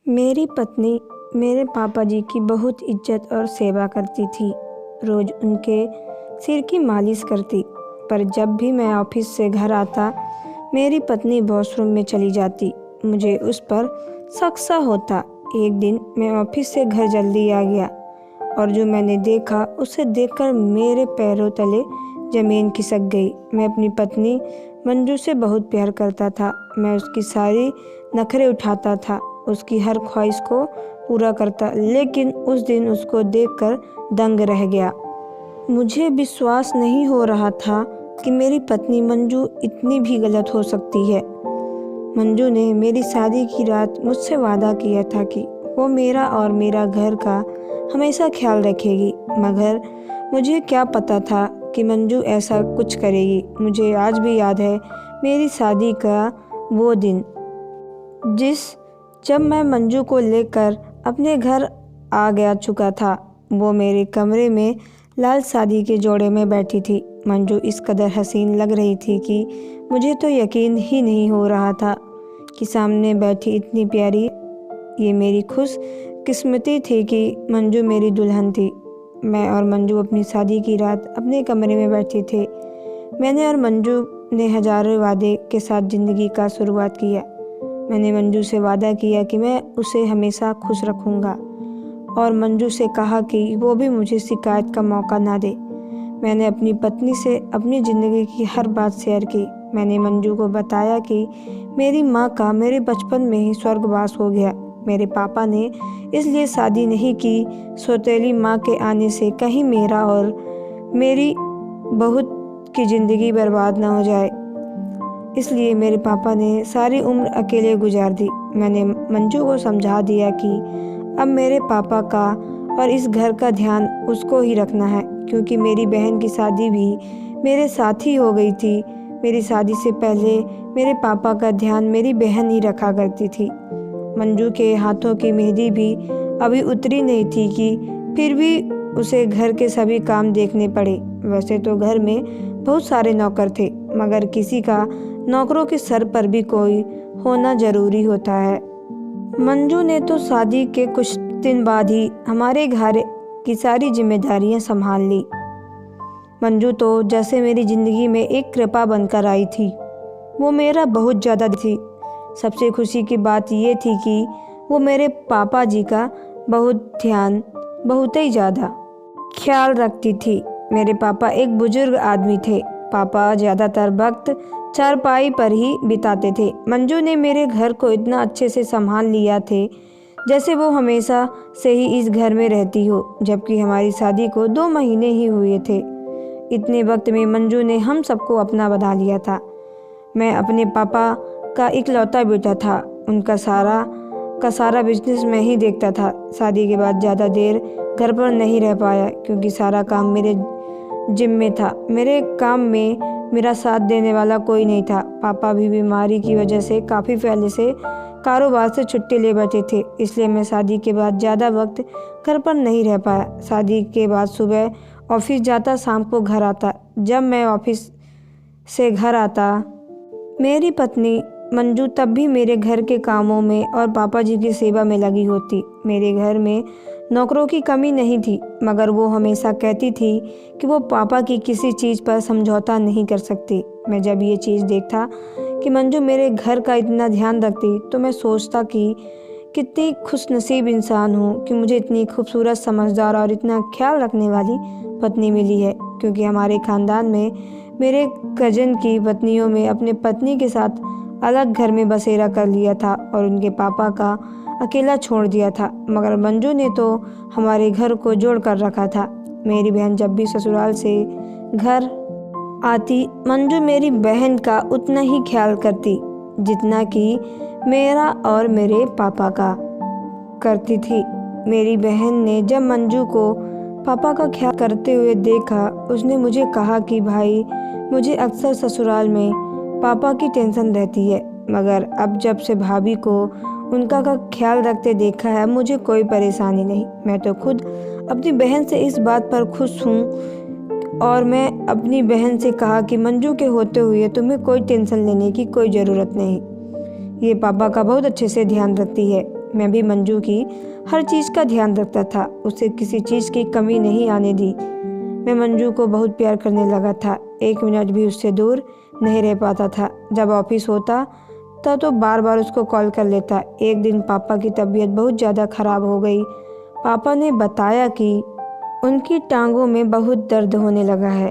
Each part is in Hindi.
मेरी पत्नी मेरे पापा जी की बहुत इज्जत और सेवा करती थी। रोज़ उनके सिर की मालिश करती। पर जब भी मैं ऑफिस से घर आता, मेरी पत्नी वॉशरूम में चली जाती। मुझे उस पर शक सा होता। एक दिन मैं ऑफिस से घर जल्दी आ गया और जो मैंने देखा उसे देखकर मेरे पैरों तले ज़मीन खिसक गई। मैं अपनी पत्नी मंजू से बहुत प्यार करता था। मैं उसकी सारी नखरे उठाता था, उसकी हर ख्वाहिश को पूरा करता, लेकिन उस दिन उसको देखकर दंग रह गया। मुझे विश्वास नहीं हो रहा था कि मेरी पत्नी मंजू इतनी भी गलत हो सकती है। मंजू ने मेरी शादी की रात मुझसे वादा किया था कि वो मेरा और मेरा घर का हमेशा ख्याल रखेगी, मगर मुझे क्या पता था कि मंजू ऐसा कुछ करेगी। मुझे आज भी याद है मेरी शादी का वो दिन, जब मैं मंजू को लेकर अपने घर आ गया चुका था। वो मेरे कमरे में लाल शादी के जोड़े में बैठी थी। मंजू इस कदर हसीन लग रही थी कि मुझे तो यकीन ही नहीं हो रहा था कि सामने बैठी इतनी प्यारी। ये मेरी खुश किस्मती थी कि मंजू मेरी दुल्हन थी। मैं और मंजू अपनी शादी की रात अपने कमरे में बैठे थे। मैंने और मंजू ने हजारों वादे के साथ ज़िंदगी का शुरुआत किया। मैंने मंजू से वादा किया कि मैं उसे हमेशा खुश रखूँगा और मंजू से कहा कि वो भी मुझे शिकायत का मौका ना दे। मैंने अपनी पत्नी से अपनी ज़िंदगी की हर बात शेयर की। मैंने मंजू को बताया कि मेरी माँ का मेरे बचपन में ही स्वर्गवास हो गया। मेरे पापा ने इसलिए शादी नहीं की, सौतेली माँ के आने से कहीं मेरा और मेरी बहू की ज़िंदगी बर्बाद ना हो जाए। इसलिए मेरे पापा ने सारी उम्र अकेले गुजार दी। मैंने मंजू को समझा दिया कि अब मेरे पापा का और इस घर का ध्यान उसको ही रखना है, क्योंकि मेरी बहन की शादी भी मेरे साथ ही हो गई थी। मेरी शादी से पहले मेरे पापा का ध्यान मेरी बहन ही रखा करती थी। मंजू के हाथों की मेहंदी भी अभी उतरी नहीं थी कि फिर भी उसे घर के सभी काम देखने पड़े। वैसे तो घर में बहुत सारे नौकर थे, मगर किसी का नौकरों के सर पर भी कोई होना ज़रूरी होता है। मंजू ने तो शादी के कुछ दिन बाद ही हमारे घर की सारी जिम्मेदारियां संभाल ली। मंजू तो जैसे मेरी ज़िंदगी में एक कृपा बनकर आई थी। वो मेरा बहुत ज़्यादा थी। सबसे खुशी की बात ये थी कि वो मेरे पापा जी का बहुत ही ज़्यादा ख्याल रखती थी। मेरे पापा एक बुजुर्ग आदमी थे। पापा ज़्यादातर वक्त चारपाई पर ही बिताते थे। मंजू ने मेरे घर को इतना अच्छे से संभाल लिया थे जैसे वो हमेशा से ही इस घर में रहती हो, जबकि हमारी शादी को 2 महीने ही हुए थे। इतने वक्त में मंजू ने हम सबको अपना बना लिया था। मैं अपने पापा का इकलौता बेटा था। उनका सारा बिजनेस मैं ही देखता था। शादी के बाद ज़्यादा देर घर पर नहीं रह पाया, क्योंकि सारा काम मेरे जिम्मे था। मेरे काम में मेरा साथ देने वाला कोई नहीं था। पापा भी बीमारी की वजह से काफ़ी पहले से कारोबार से छुट्टी ले बैठे थे, इसलिए मैं शादी के बाद ज़्यादा वक्त घर पर नहीं रह पाया। शादी के बाद सुबह ऑफिस जाता, शाम को घर आता। जब मैं ऑफिस से घर आता, मेरी पत्नी मंजू तब भी मेरे घर के कामों में और पापा जी की सेवा में लगी होती। मेरे घर में नौकरों की कमी नहीं थी, मगर वो हमेशा कहती थी कि वो पापा की किसी चीज़ पर समझौता नहीं कर सकती। मैं जब ये चीज़ देखता कि मंजू मेरे घर का इतना ध्यान रखती, तो मैं सोचता कि कितनी खुशनसीब इंसान हूँ कि मुझे इतनी खूबसूरत, समझदार और इतना ख्याल रखने वाली पत्नी मिली है। क्योंकि हमारे ख़ानदान में मेरे कज़न की पत्नियों में अपने पत्नी के साथ अलग घर में बसेरा कर लिया था और उनके पापा का अकेला छोड़ दिया था, मगर मंजू ने तो हमारे घर को जोड़ कर रखा था। मेरी बहन जब भी ससुराल से घर आती, मंजू मेरी बहन का उतना ही ख्याल करती जितना कि मेरा और मेरे पापा का करती थी। मेरी बहन ने जब मंजू को पापा का ख्याल करते हुए देखा, उसने मुझे कहा कि भाई, मुझे अक्सर ससुराल में पापा की टेंशन रहती है, मगर अब जब से भाभी को उनका का ख्याल रखते देखा है, मुझे कोई परेशानी नहीं। मैं तो खुद अपनी बहन से इस बात पर खुश हूँ और मैं अपनी बहन से कहा कि मंजू के होते हुए तुम्हें कोई टेंशन लेने की कोई ज़रूरत नहीं। ये पापा का बहुत अच्छे से ध्यान रखती है। मैं भी मंजू की हर चीज़ का ध्यान रखता था, उसे किसी चीज़ की कमी नहीं आने दी। मैं मंजू को बहुत प्यार करने लगा था, एक मिनट भी उससे दूर नहीं रह पाता था। जब ऑफिस होता तो बार बार उसको कॉल कर लेता। एक दिन पापा की तबीयत बहुत ज़्यादा ख़राब हो गई। पापा ने बताया कि उनकी टांगों में बहुत दर्द होने लगा है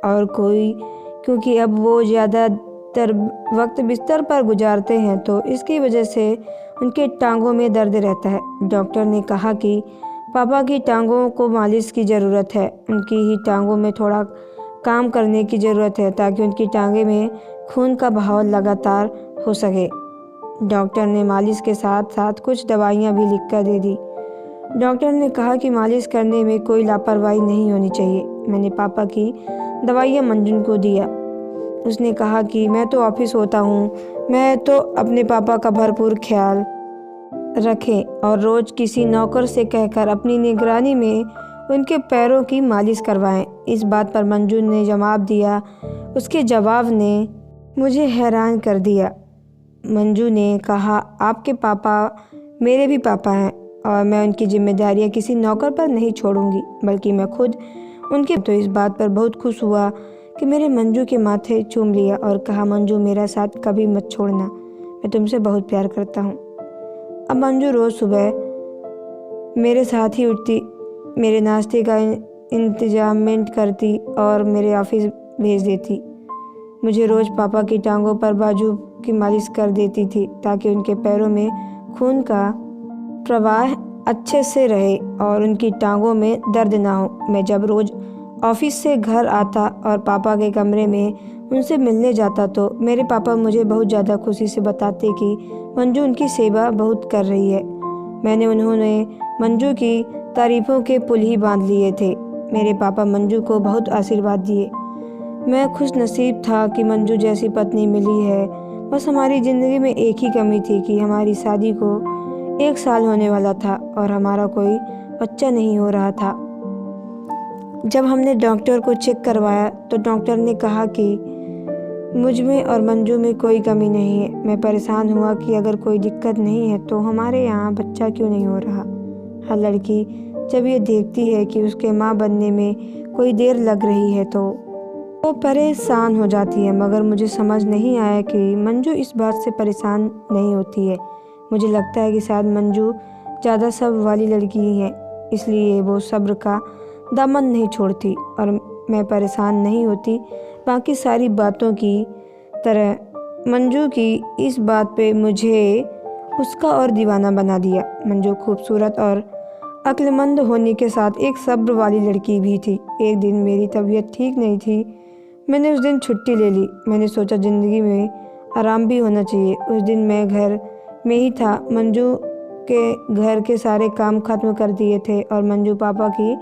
और क्योंकि अब वो ज़्यादातर वक्त बिस्तर पर गुजारते हैं तो इसकी वजह से उनके टांगों में दर्द रहता है। डॉक्टर ने कहा कि पापा की टांगों को मालिश की ज़रूरत है, उनकी ही टांगों में थोड़ा काम करने की ज़रूरत है ताकि उनकी टांगे में खून का बहाव लगातार हो सके। डॉक्टर ने मालिश के साथ साथ कुछ दवाइयाँ भी लिख कर दे दी। डॉक्टर ने कहा कि मालिश करने में कोई लापरवाही नहीं होनी चाहिए। मैंने पापा की दवाइयाँ मंजू को दिया। उसने कहा कि मैं तो ऑफिस होता हूँ, मैं तो अपने पापा का भरपूर ख्याल रखें और रोज़ किसी नौकर से कहकर अपनी निगरानी में उनके पैरों की मालिश करवाएं। इस बात पर मंजू ने जवाब दिया। उसके जवाब ने मुझे हैरान कर दिया। मंजू ने कहा, आपके पापा मेरे भी पापा हैं और मैं उनकी जिम्मेदारियां किसी नौकर पर नहीं छोड़ूंगी, बल्कि मैं खुद उनके। तो इस बात पर बहुत खुश हुआ कि मेरे मंजू के माथे चूम लिया और कहा, मंजू मेरा साथ कभी मत छोड़ना, मैं तुमसे बहुत प्यार करता हूँ। अब मंजू रोज़ सुबह मेरे साथ ही उठती, मेरे नाश्ते का इंतजामेंट करती और मेरे ऑफिस भेज देती। मुझे रोज़ पापा की टांगों पर बाजू की मालिश कर देती थी ताकि उनके पैरों में खून का प्रवाह अच्छे से रहे और उनकी टांगों में दर्द ना हो। मैं जब रोज़ ऑफिस से घर आता और पापा के कमरे में उनसे मिलने जाता तो मेरे पापा मुझे बहुत ज़्यादा खुशी से बताते कि मंजू उनकी सेवा बहुत कर रही है। उन्होंने मंजू की तारीफ़ों के पुल ही बांध लिए थे। मेरे पापा मंजू को बहुत आशीर्वाद दिए। मैं खुश नसीब था कि मंजू जैसी पत्नी मिली है। बस हमारी ज़िंदगी में एक ही कमी थी कि हमारी शादी को 1 साल होने वाला था और हमारा कोई बच्चा नहीं हो रहा था। जब हमने डॉक्टर को चेक करवाया तो डॉक्टर ने कहा कि मुझ में और मंजू में कोई कमी नहीं है। मैं परेशान हुआ कि अगर कोई दिक्कत नहीं है तो हमारे यहाँ बच्चा क्यों नहीं हो रहा। हर लड़की जब ये देखती है कि उसके माँ बनने में कोई देर लग रही है तो वो परेशान हो जाती है, मगर मुझे समझ नहीं आया कि मंजू इस बात से परेशान नहीं होती है। मुझे लगता है कि शायद मंजू ज़्यादा सब्र वाली लड़की ही है, इसलिए वो सब्र का दामन नहीं छोड़ती और मैं परेशान नहीं होती। बाकी सारी बातों की तरह मंजू की इस बात पे मुझे उसका और दीवाना बना दिया। मंजू खूबसूरत और अक्लमंद होने के साथ एक सब्र वाली लड़की भी थी। एक दिन मेरी तबीयत ठीक नहीं थी, मैंने उस दिन छुट्टी ले ली। मैंने सोचा ज़िंदगी में आराम भी होना चाहिए। उस दिन मैं घर में ही था। मंजू के घर के सारे काम खत्म कर दिए थे और मंजू पापा की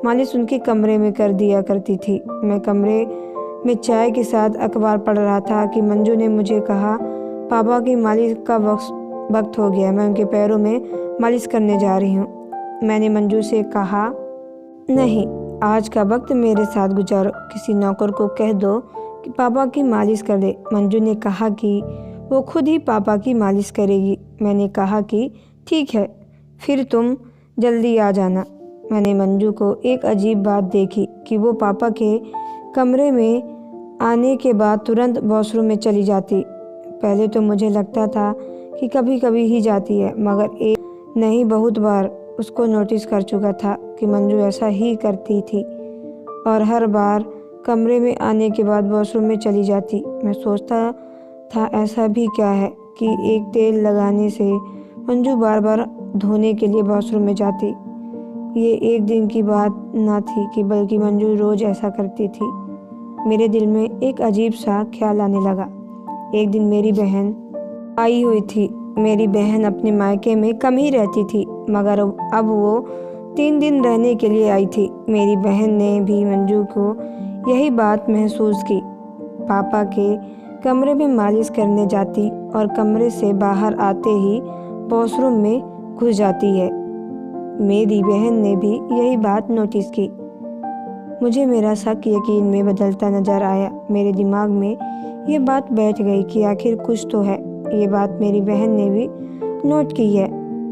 मालिश उनके कमरे में कर दिया करती थी। मैं कमरे में चाय के साथ अखबार पढ़ रहा था कि मंजू ने मुझे कहा, पापा की मालिश का वक्त हो गया, मैं उनके पैरों में मालिश करने जा रही हूँ। मैंने मंजू से कहा, नहीं, आज का वक्त मेरे साथ गुजारो, किसी नौकर को कह दो कि पापा की मालिश कर दे। मंजू ने कहा कि वो खुद ही पापा की मालिश करेगी। मैंने कहा कि ठीक है, फिर तुम जल्दी आ जाना। मैंने मंजू को एक अजीब बात देखी कि वो पापा के कमरे में आने के बाद तुरंत वॉशरूम में चली जाती। पहले तो मुझे लगता था कि कभी कभी ही जाती है, मगर एक नहीं बहुत बार उसको नोटिस कर चुका था कि मंजू ऐसा ही करती थी और हर बार कमरे में आने के बाद वॉशरूम में चली जाती। मैं सोचता था ऐसा भी क्या है कि एक तेल लगाने से मंजू बार बार धोने के लिए वॉशरूम में जाती। ये एक दिन की बात ना थी कि बल्कि मंजू रोज़ ऐसा करती थी। मेरे दिल में एक अजीब सा ख्याल आने लगा। एक दिन मेरी बहन आई हुई थी। मेरी बहन अपने मायके में कम ही रहती थी, मगर अब वो 3 दिन रहने के लिए आई थी। मेरी बहन ने भी मंजू को यही बात महसूस की। पापा के कमरे में मालिश करने जाती और कमरे से बाहर आते ही वॉशरूम में घुस जाती है। मेरी बहन ने भी यही बात नोटिस की। मुझे मेरा शक यकीन में बदलता नजर आया। मेरे दिमाग में ये बात बैठ गई कि आखिर कुछ तो है। ये बात मेरी बहन ने भी नोट की है।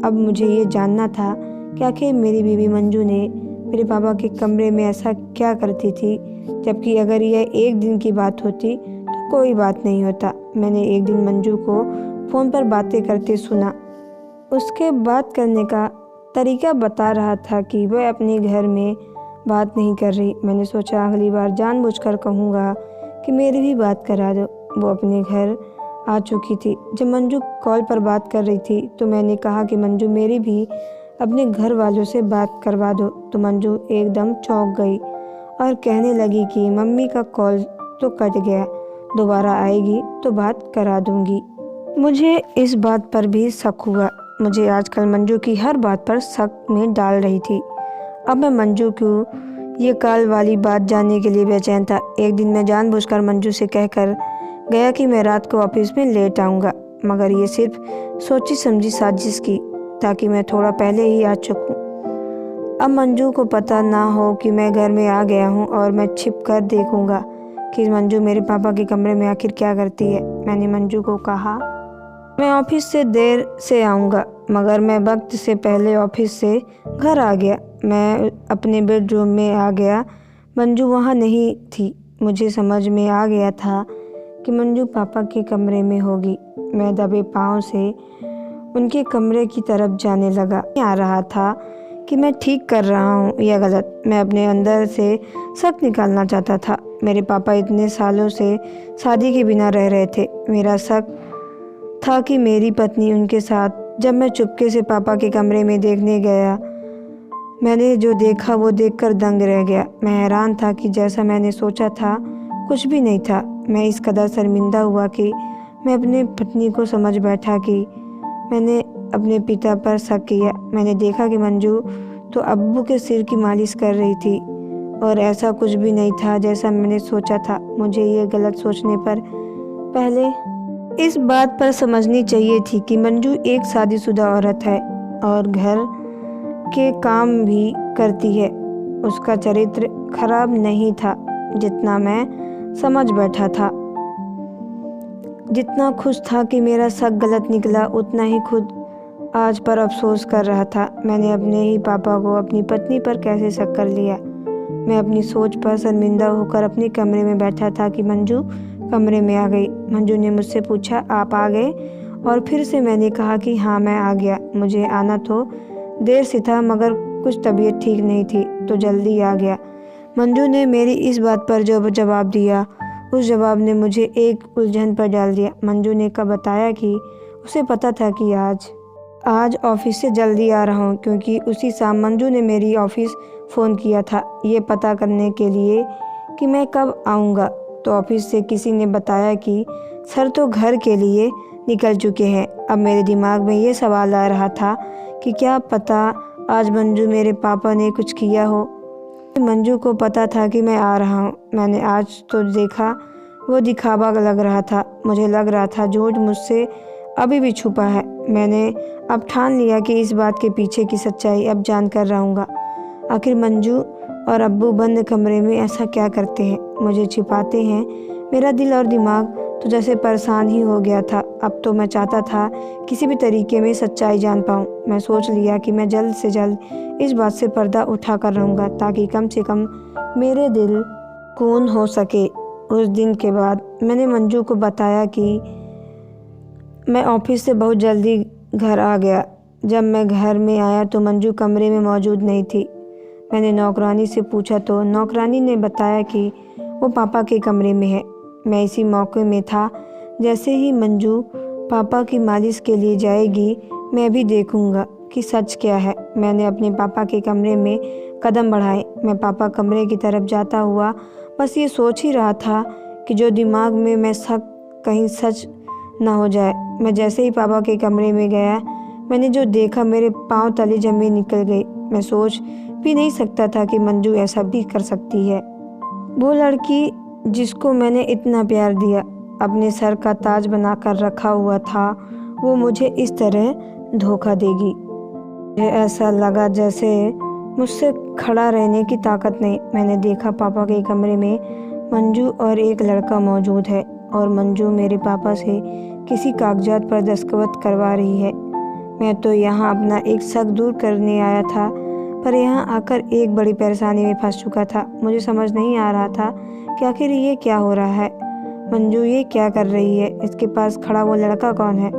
अब मुझे ये जानना था कि आखिर मेरी बीवी मंजू ने मेरे पापा के कमरे में ऐसा क्या करती थी, जबकि अगर यह एक दिन की बात होती तो कोई बात नहीं होता। मैंने एक दिन मंजू को फ़ोन पर बातें करते सुना। उसके बात करने का तरीका बता रहा था कि वह अपने घर में बात नहीं कर रही। मैंने सोचा अगली बार जानबूझकर कहूँगा कि मेरी भी बात करा दो। वो अपने घर आ चुकी थी। जब मंजू कॉल पर बात कर रही थी तो मैंने कहा कि मंजू मेरी भी अपने घर वालों से बात करवा दो। तो मंजू एकदम चौंक गई और कहने लगी कि मम्मी का कॉल तो कट गया, दोबारा आएगी तो बात करा दूंगी। मुझे इस बात पर भी शक हुआ। मुझे आजकल मंजू की हर बात पर शक में डाल रही थी। अब मैं मंजू को ये कॉल वाली बात जानने के लिए बेचैन था। एक दिन मैं जानबूझकर मंजू से कहकर गया कि मैं रात को ऑफिस में लेट आऊँगा, मगर ये सिर्फ सोची समझी साजिश की ताकि मैं थोड़ा पहले ही आ चुकूँ। अब मंजू को पता ना हो कि मैं घर में आ गया हूँ और मैं छिप कर देखूँगा कि मंजू मेरे पापा के कमरे में आखिर क्या करती है। मैंने मंजू को कहा मैं ऑफिस से देर से आऊँगा, मगर मैं वक्त से पहले ऑफिस से घर आ गया। मैं अपने बेडरूम में आ गया। मंजू वहाँ नहीं थी। मुझे समझ में आ गया था कि मंजू पापा के कमरे में होगी। मैं दबे पाँव से उनके कमरे की तरफ जाने लगा। आ रहा था कि मैं ठीक कर रहा हूँ या गलत। मैं अपने अंदर से शक निकालना चाहता था। मेरे पापा इतने सालों से शादी के बिना रह रहे थे। मेरा शक था कि मेरी पत्नी उनके साथ। जब मैं चुपके से पापा के कमरे में देखने गया, मैंने जो देखा वो देखकर दंग रह गया। मैं हैरान था कि जैसा मैंने सोचा था कुछ भी नहीं था। मैं इस कदर शर्मिंदा हुआ कि मैं अपनी पत्नी को समझ बैठा कि मैंने अपने पिता पर शक किया। मैंने देखा कि मंजू तो अब्बू के सिर की मालिश कर रही थी और ऐसा कुछ भी नहीं था जैसा मैंने सोचा था। मुझे ये गलत सोचने पर पहले इस बात पर समझनी चाहिए थी कि मंजू एक शादीशुदा औरत है और घर के काम भी करती है। उसका चरित्र खराब नहीं था जितना मैं समझ बैठा था। जितना खुश था कि मेरा शक गलत निकला, उतना ही खुद आज पर अफसोस कर रहा था। मैंने अपने ही पापा को अपनी पत्नी पर कैसे शक कर लिया। मैं अपनी सोच पर शर्मिंदा होकर अपने कमरे में बैठा था कि मंजू कमरे में आ गई। मंजू ने मुझसे पूछा आप आ गए, और फिर से मैंने कहा कि हाँ मैं आ गया। मुझे आना तो देर से था, मगर कुछ तबीयत ठीक नहीं थी तो जल्दी आ गया। मंजू ने मेरी इस बात पर जो जवाब दिया, उस जवाब ने मुझे एक उलझन पर डाल दिया। मंजू ने कब बताया कि उसे पता था कि आज ऑफिस से जल्दी आ रहा हूँ, क्योंकि उसी शाम मंजू ने मेरी ऑफिस फ़ोन किया था ये पता करने के लिए कि मैं कब आऊँगा। तो ऑफिस से किसी ने बताया कि सर तो घर के लिए निकल चुके हैं। अब मेरे दिमाग में ये सवाल आ रहा था कि क्या पता आज मंजू मेरे पापा ने कुछ किया हो। मंजू को पता था कि मैं आ रहा हूँ। मैंने आज तो देखा वो दिखावा लग रहा था। मुझे लग रहा था झूठ मुझसे अभी भी छुपा है। मैंने अब ठान लिया कि इस बात के पीछे की सच्चाई अब जान कर रहूँगा। आखिर मंजू और अब्बू बंद कमरे में ऐसा क्या करते हैं, मुझे छिपाते हैं। मेरा दिल और दिमाग तो जैसे परेशान ही हो गया था। अब तो मैं चाहता था किसी भी तरीके में सच्चाई जान पाऊँ। मैं सोच लिया कि मैं जल्द से जल्द इस बात से पर्दा उठा कर रहूँगा, ताकि कम से कम मेरे दिल सुकून हो सके। उस दिन के बाद मैंने मंजू को बताया कि मैं ऑफिस से बहुत जल्दी घर आ गया। जब मैं घर में आया तो मंजू कमरे में मौजूद नहीं थी। मैंने नौकरानी से पूछा तो नौकरानी ने बताया कि वो पापा के कमरे में है। मैं इसी मौके में था। जैसे ही मंजू पापा की मालिश के लिए जाएगी, मैं भी देखूंगा कि सच क्या है। मैंने अपने पापा के कमरे में कदम बढ़ाए। मैं पापा कमरे की तरफ जाता हुआ बस ये सोच ही रहा था कि जो दिमाग में मैं शक कहीं सच ना हो जाए। मैं जैसे ही पापा के कमरे में गया, मैंने जो देखा मेरे पाँव तले जमीन निकल गई। मैं सोच भी नहीं सकता था कि मंजू ऐसा भी कर सकती है। वो लड़की जिसको मैंने इतना प्यार दिया, अपने सर का ताज बनाकर रखा हुआ था, वो मुझे इस तरह धोखा देगी। मुझे ऐसा लगा जैसे मुझसे खड़ा रहने की ताकत नहीं। मैंने देखा पापा के कमरे में मंजू और एक लड़का मौजूद है और मंजू मेरे पापा से किसी कागजात पर दस्तखत करवा रही है। मैं तो यहाँ अपना एक शक दूर करने आया था, पर यहाँ आकर एक बड़ी परेशानी में फंस चुका था। मुझे समझ नहीं आ रहा था कि आखिर ये क्या हो रहा है। मंजू ये क्या कर रही है? इसके पास खड़ा वो लड़का कौन है?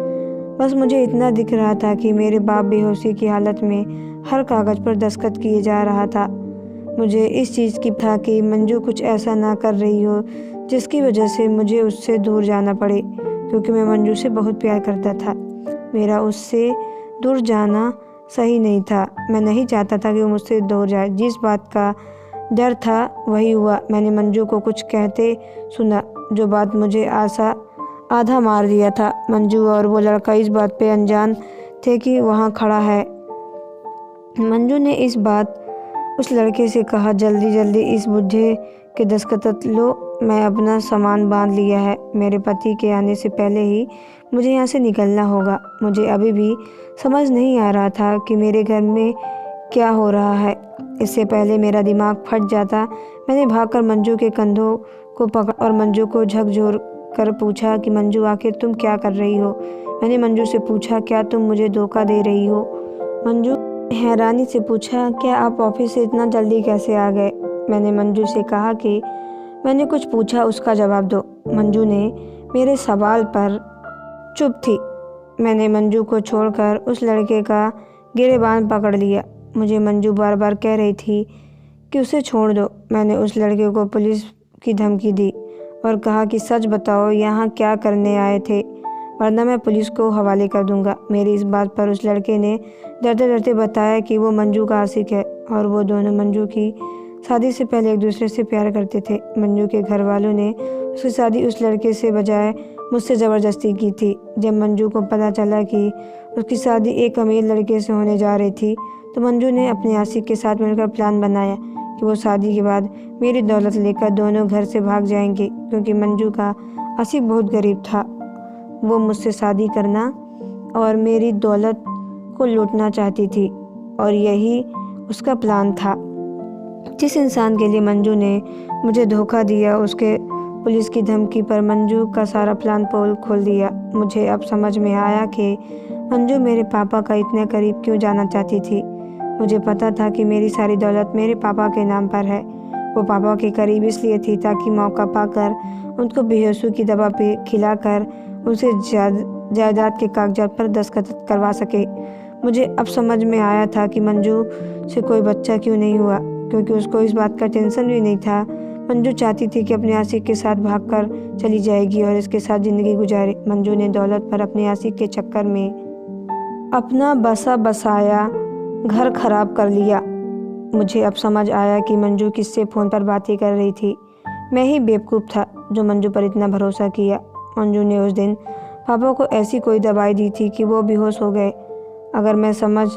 बस मुझे इतना दिख रहा था कि मेरे बाप बेहोशी की हालत में हर कागज़ पर दस्तखत किए जा रहा था। मुझे इस चीज़ की था कि मंजू कुछ ऐसा ना कर रही हो जिसकी वजह से मुझे उससे दूर जाना पड़े, क्योंकि मैं मंजू से बहुत प्यार करता था। मेरा उससे दूर जाना सही नहीं था। मैं नहीं चाहता था कि वो मुझसे दूर जाए। जिस बात का डर था वही हुआ। मैंने मंजू को कुछ कहते सुना, जो बात मुझे आधा मार दिया था। मंजू और वो लड़का इस बात पे अनजान थे कि वहाँ खड़ा है। मंजू ने इस बात उस लड़के से कहा, जल्दी जल्दी इस बुढ़े के दस्तखत लो, मैं अपना सामान बांध लिया है। मेरे पति के आने से पहले ही मुझे यहाँ से निकलना होगा। मुझे अभी भी समझ नहीं आ रहा था कि मेरे घर में क्या हो रहा है। इससे पहले मेरा दिमाग फट जाता, मैंने भागकर मंजू के कंधों को पकड़ा और मंजू को झकझोर कर पूछा कि मंजू आखिर तुम क्या कर रही हो? मैंने मंजू से पूछा, क्या तुम मुझे धोखा दे रही हो? मंजू हैरानी से पूछा, क्या आप ऑफिस से इतना जल्दी कैसे आ गए? मैंने मंजू से कहा कि मैंने कुछ पूछा, उसका जवाब दो। मंजू ने मेरे सवाल पर चुप थी। मैंने मंजू को छोड़कर उस लड़के का गिरेबान पकड़ लिया। मुझे मंजू बार बार कह रही थी कि उसे छोड़ दो। मैंने उस लड़के को पुलिस की धमकी दी और कहा कि सच बताओ यहाँ क्या करने आए थे, वरना मैं पुलिस को हवाले कर दूंगा। मेरी इस बात पर उस लड़के ने डरते डरते बताया कि वो मंजू का आशिक है और वो दोनों मंजू की शादी से पहले एक दूसरे से प्यार करते थे। मंजू के घर वालों ने उसकी शादी उस लड़के से बजाय मुझसे ज़बरदस्ती की थी। जब मंजू को पता चला कि उसकी शादी एक अमीर लड़के से होने जा रही थी, तो मंजू ने अपने आशिक के साथ मिलकर प्लान बनाया कि वो शादी के बाद मेरी दौलत लेकर दोनों घर से भाग जाएंगे, क्योंकि मंजू का आशिक बहुत गरीब था। वो मुझसे शादी करना और मेरी दौलत को लूटना चाहती थी, और यही उसका प्लान था। जिस इंसान के लिए मंजू ने मुझे धोखा दिया, उसके पुलिस की धमकी पर मंजू का सारा प्लान पोल खोल दिया। मुझे अब समझ में आया कि मंजू मेरे पापा का इतने करीब क्यों जाना चाहती थी। मुझे पता था कि मेरी सारी दौलत मेरे पापा के नाम पर है। वो पापा के करीब इसलिए थी ताकि मौका पाकर उनको बेहोशी की दवा पे खिलाकर उसे जायदाद के कागजात पर दस्तखत करवा सके। मुझे अब समझ में आया था कि मंजू से कोई बच्चा क्यों नहीं हुआ, क्योंकि उसको इस बात का टेंशन भी नहीं था। मंजू चाहती थी कि अपने आशिक के साथ भागकर चली जाएगी और इसके साथ ज़िंदगी गुजारे। मंजू ने दौलत पर अपने आशिक के चक्कर में अपना बसा बसाया घर खराब कर लिया। मुझे अब समझ आया कि मंजू किससे फ़ोन पर बातें कर रही थी। मैं ही बेवकूफ़ था जो मंजू पर इतना भरोसा किया। मंजू ने उस दिन पापा को ऐसी कोई दवाई दी थी कि वो बेहोश हो गए। अगर मैं समझ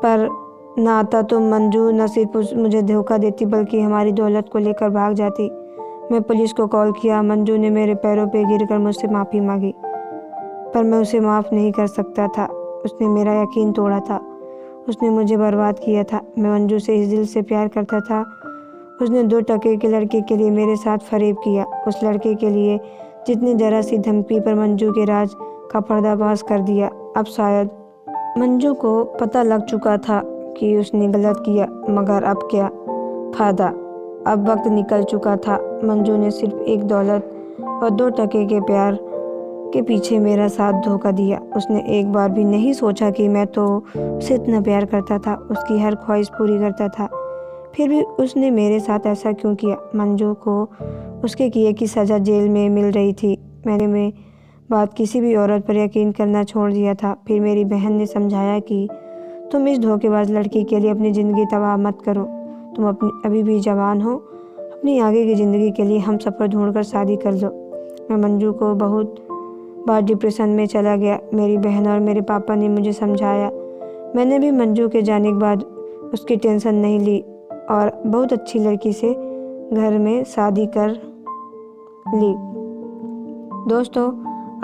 पर ना आता तो मंजू न सिर्फ मुझे धोखा देती बल्कि हमारी दौलत को लेकर भाग जाती। मैं पुलिस को कॉल किया। मंजू ने मेरे पैरों पे गिरकर मुझसे माफ़ी मांगी, पर मैं उसे माफ़ नहीं कर सकता था। उसने मेरा यकीन तोड़ा था, उसने मुझे बर्बाद किया था। मैं मंजू से इस दिल से प्यार करता था। उसने 2 टके के लड़के के लिए मेरे साथ फरेब किया, उस लड़के के लिए जितनी जरा सी धमकी पर मंजू के राज का पर्दाफाश कर दिया। अब शायद मंजू को पता लग चुका था कि उसने गलत किया, मगर अब क्या फ़ायदा। अब वक्त निकल चुका था। मंजू ने सिर्फ एक दौलत और 2 टके के प्यार के पीछे मेरा साथ धोखा दिया। उसने एक बार भी नहीं सोचा कि मैं तो उसे इतना प्यार करता था, उसकी हर ख्वाहिश पूरी करता था। फिर भी उसने मेरे साथ ऐसा क्यों किया? मंजू को उसके किए की सज़ा जेल में मिल रही थी। मैंने बात किसी भी औरत पर यकीन करना छोड़ दिया था। फिर मेरी बहन ने समझाया कि तुम इस धोखेबाज लड़की के लिए अपनी ज़िंदगी तबाह मत करो। तुम अभी भी जवान हो, अपनी आगे की ज़िंदगी के लिए हम सफ़र ढूंढकर शादी कर लो। मैं मंजू को बहुत बार डिप्रेशन में चला गया। मेरी बहन और मेरे पापा ने मुझे समझाया। मैंने भी मंजू के जाने के बाद उसकी टेंशन नहीं ली और बहुत अच्छी लड़की से घर में शादी कर ली। दोस्तों,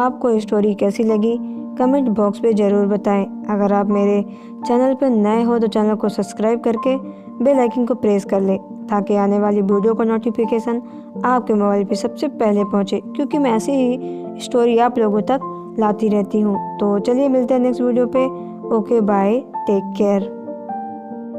आपको स्टोरी कैसी लगी कमेंट बॉक्स में ज़रूर बताएं। अगर आप मेरे चैनल पर नए हो तो चैनल को सब्सक्राइब करके बेल आइकन को प्रेस कर लें, ताकि आने वाली वीडियो का नोटिफिकेशन आपके मोबाइल पे सबसे पहले पहुंचे, क्योंकि मैं ऐसी ही स्टोरी आप लोगों तक लाती रहती हूं। तो चलिए मिलते हैं नेक्स्ट वीडियो पे। Okay bye, take care.